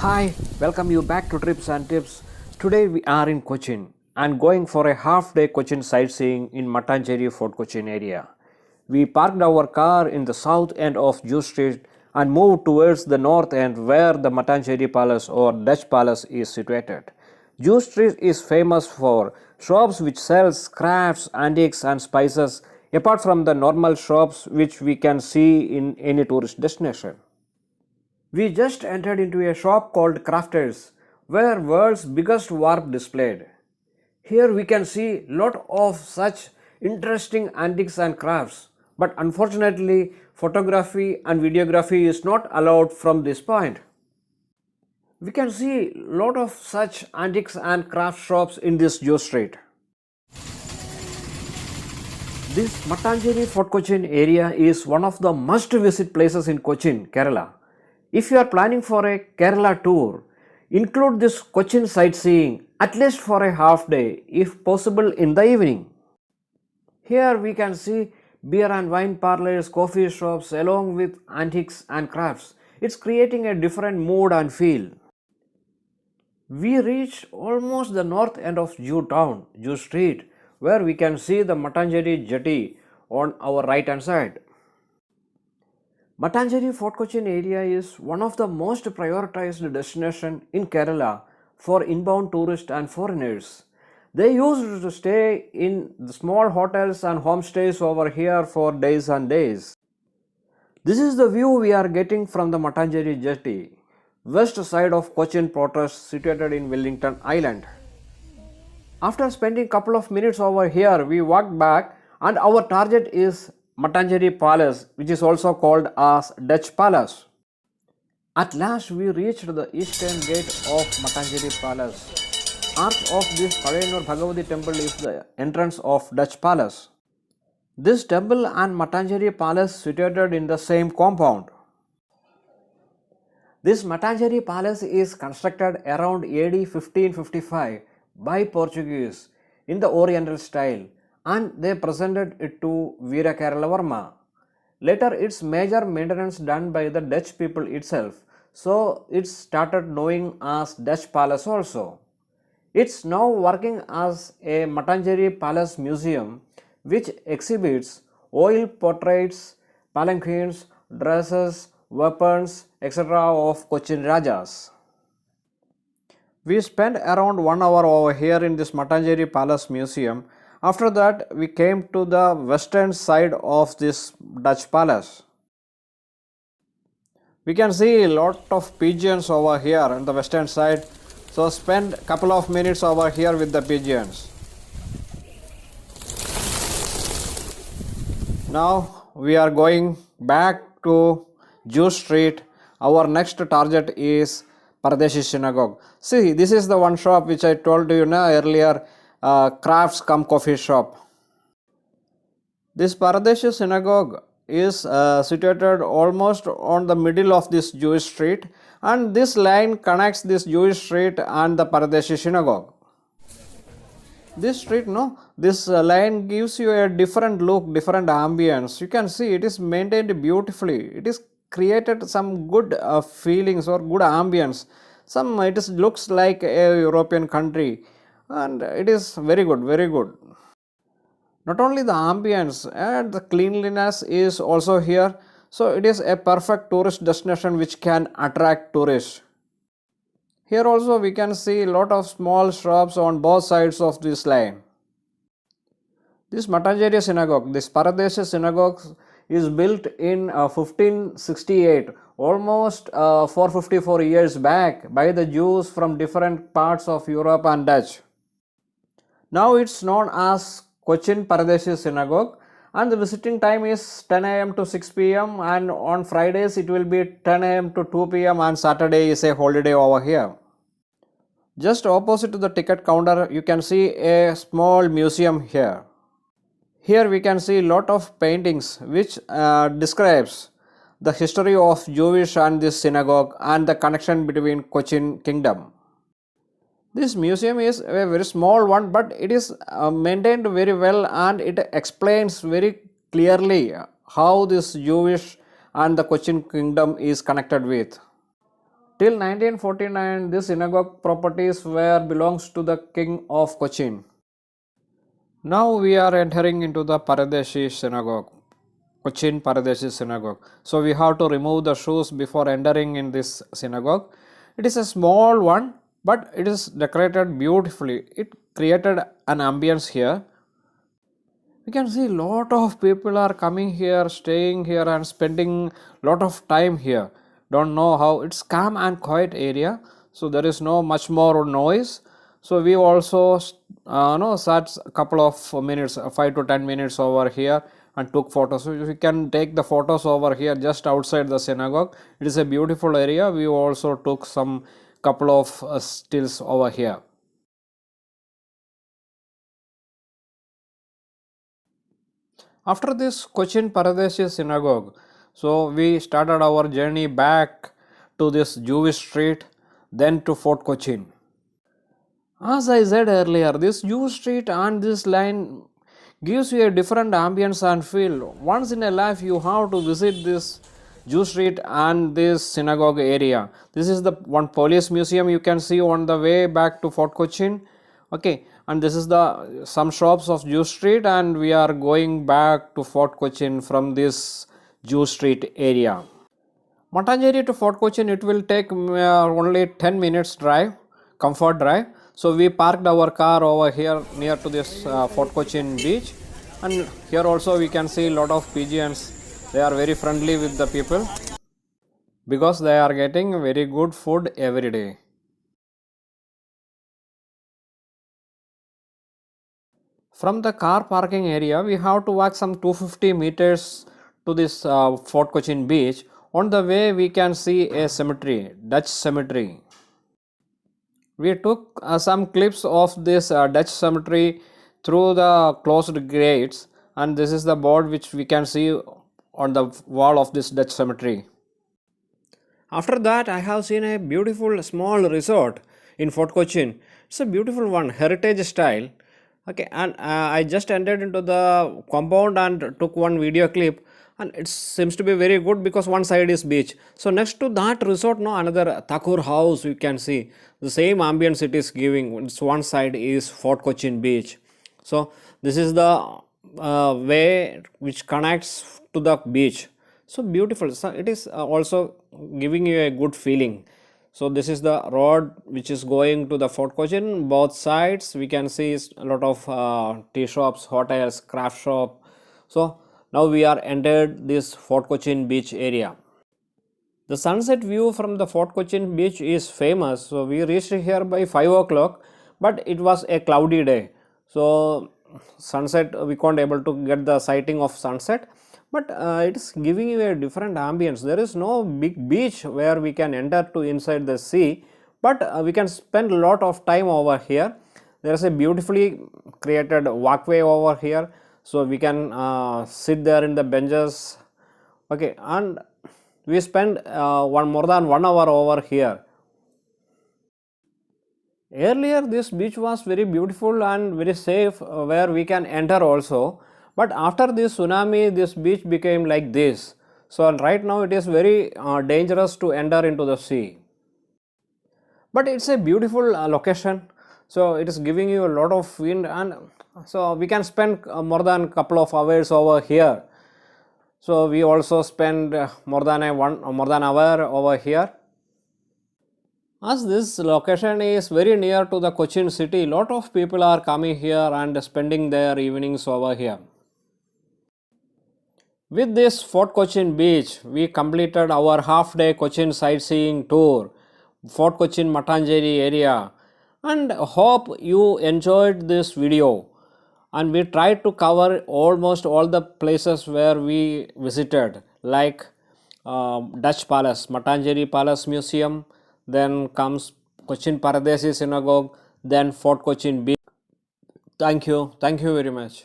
Hi, welcome you back to Trips and Tips. Today we are in Cochin and going for a half-day Cochin sightseeing in Mattancherry Fort Cochin area. We parked our car in the south end of Jew Street and moved towards the north end where the Mattancherry Palace or Dutch Palace is situated. Jew Street is famous for shops which sells crafts, antiques and spices apart from the normal shops which we can see in any tourist destination. We just entered into a shop called Crafters, where world's biggest warp displayed. Here we can see lot of such interesting antiques and crafts, but unfortunately photography and videography is not allowed from this point. We can see lot of such antiques and craft shops in this Joe Street. This Mattancherry Fort Cochin area is one of the must visit places in Cochin, Kerala. If you are planning for a Kerala tour, include this Cochin sightseeing at least for a half day, if possible in the evening. Here we can see beer and wine parlors, coffee shops along with antiques and crafts. It's creating a different mood and feel. We reached almost the north end of Jew town, Jew Street, where we can see the Mattancherry jetty on our right hand side. Mattancherry Fort Cochin area is one of the most prioritized destinations in Kerala for inbound tourists and foreigners. They used to stay in the small hotels and homestays over here for days and days. This is the view we are getting from the Mattancherry jetty, west side of Cochin Fortress situated in Wellington Island. After spending couple of minutes over here, we walked back and our target is Mattancherry Palace, which is also called as Dutch Palace. At last we reached the eastern gate of Mattancherry Palace. Arch of this Parayanur Bhagavati temple is the entrance of Dutch Palace. This temple and Mattancherry Palace situated in the same compound. This Mattancherry Palace is constructed around AD 1555 by Portuguese in the Oriental style and they presented it to Veera Varma. Later its major maintenance done by the Dutch people itself, so it started knowing as Dutch Palace also. It's now working as a Mattancherry Palace Museum which exhibits oil portraits, palanquins, dresses, weapons, etc. of Cochin Rajas. We spent around 1 hour over here in this Mattancherry Palace Museum. After that, we came to the western side of this Dutch Palace. We can see a lot of pigeons over here on the western side. So spend a couple of minutes over here with the pigeons. Now we are going back to Jew Street. Our next target is Paradesi Synagogue. See, this is the one shop which I told you earlier, crafts cum coffee shop. This Paradesi Synagogue is situated almost on the middle of this Jewish street and this line connects this Jewish street and the Paradesi Synagogue. This street, this line gives you a different look, different ambience. You can see it is maintained beautifully. It is created some good feelings or good ambience. It looks like a European country and it is very good, very good. Not only the ambience and the cleanliness is also here, so it is a perfect tourist destination which can attract tourists. Here also we can see a lot of small shops on both sides of this line. This Mattancherry Synagogue, this Paradesi Synagogue is built in 1568, almost 454 years back by the Jews from different parts of Europe and Dutch. Now it's known as Cochin Paradesi Synagogue and the visiting time is 10 am to 6 pm and on Fridays it will be 10 am to 2 pm and Saturday is a holiday over here. Just opposite to the ticket counter you can see a small museum here. Here we can see a lot of paintings which describes the history of Jewish and this synagogue and the connection between Cochin Kingdom. This museum is a very small one but it is maintained very well and it explains very clearly how this Jewish and the Cochin Kingdom is connected with. Till 1949, this synagogue properties were belongs to the king of Cochin. Now we are entering into the paradesi synagogue, Cochin paradesi synagogue. So we have to remove the shoes before entering in this synagogue. It is a small one, but it is decorated beautifully. It created an ambience here. We can see lot of people are coming here, staying here and spending lot of time here. Don't know how, it's calm and quiet area, so there is no much more noise. So we also sat a couple of minutes, 5 to 10 minutes over here and took photos. So we can take the photos over here just outside the synagogue. It is a beautiful area. We also took some couple of stills over here. After this Cochin Paradesi synagogue, so we started our journey back to this Jewish street, then to Fort Cochin. As I said earlier, this Jewish street and this line gives you a different ambience and feel. Once in a life you have to visit this Jewish street and this synagogue area. This is the one police museum you can see on the way back to Fort Cochin. Okay, and this is the some shops of Jew Street, and we are going back to Fort Cochin from this Jew Street area. Mattancherry to Fort Cochin, it will take only 10 minutes drive, comfort drive. So we parked our car over here near to this Fort Cochin beach, and here also we can see a lot of pigeons. They are very friendly with the people because they are getting very good food every day. From the car parking area, we have to walk some 250 meters to this Fort Cochin beach. On the way, we can see a cemetery, Dutch cemetery. We took some clips of this Dutch cemetery through the closed gates, and this is the board which we can see on the wall of this Dutch cemetery. After that, I have seen a beautiful small resort in Fort Cochin. It's a beautiful one, heritage style. Okay, and I just entered into the compound and took one video clip, and it seems to be very good because one side is beach. So next to that resort, no, another Thakur house you can see. The same ambience it is giving. It's one side is Fort Cochin beach. So this is the way which connects to the beach. So beautiful. So it is also giving you a good feeling. So this is the road which is going to the Fort Cochin. Both sides we can see a lot of tea shops, hotels, craft shop. So now we are entered this Fort Cochin beach area. The sunset view from the Fort Cochin beach is famous. So we reached here by 5 o'clock, but it was a cloudy day. So sunset we can't able to get the sighting of sunset. But it is giving you a different ambience. There is no big beach where we can enter to inside the sea, but we can spend a lot of time over here. There is a beautifully created walkway over here, so we can sit there in the benches. Okay, and we spend more than 1 hour over here. Earlier this beach was very beautiful and very safe where we can enter also. But after this tsunami, this beach became like this. So right now it is very dangerous to enter into the sea. But it's a beautiful location. So it is giving you a lot of wind, and so we can spend more than couple of hours over here. So we also spend more than an hour over here. As this location is very near to the Cochin city, lot of people are coming here and spending their evenings over here. With this Fort Cochin beach, we completed our half-day Cochin sightseeing tour, Fort Cochin Mattancherry area, and hope you enjoyed this video. And we tried to cover almost all the places where we visited, like Dutch Palace, Mattancherry Palace Museum, then comes Cochin Paradesi Synagogue, then Fort Cochin beach. Thank you very much.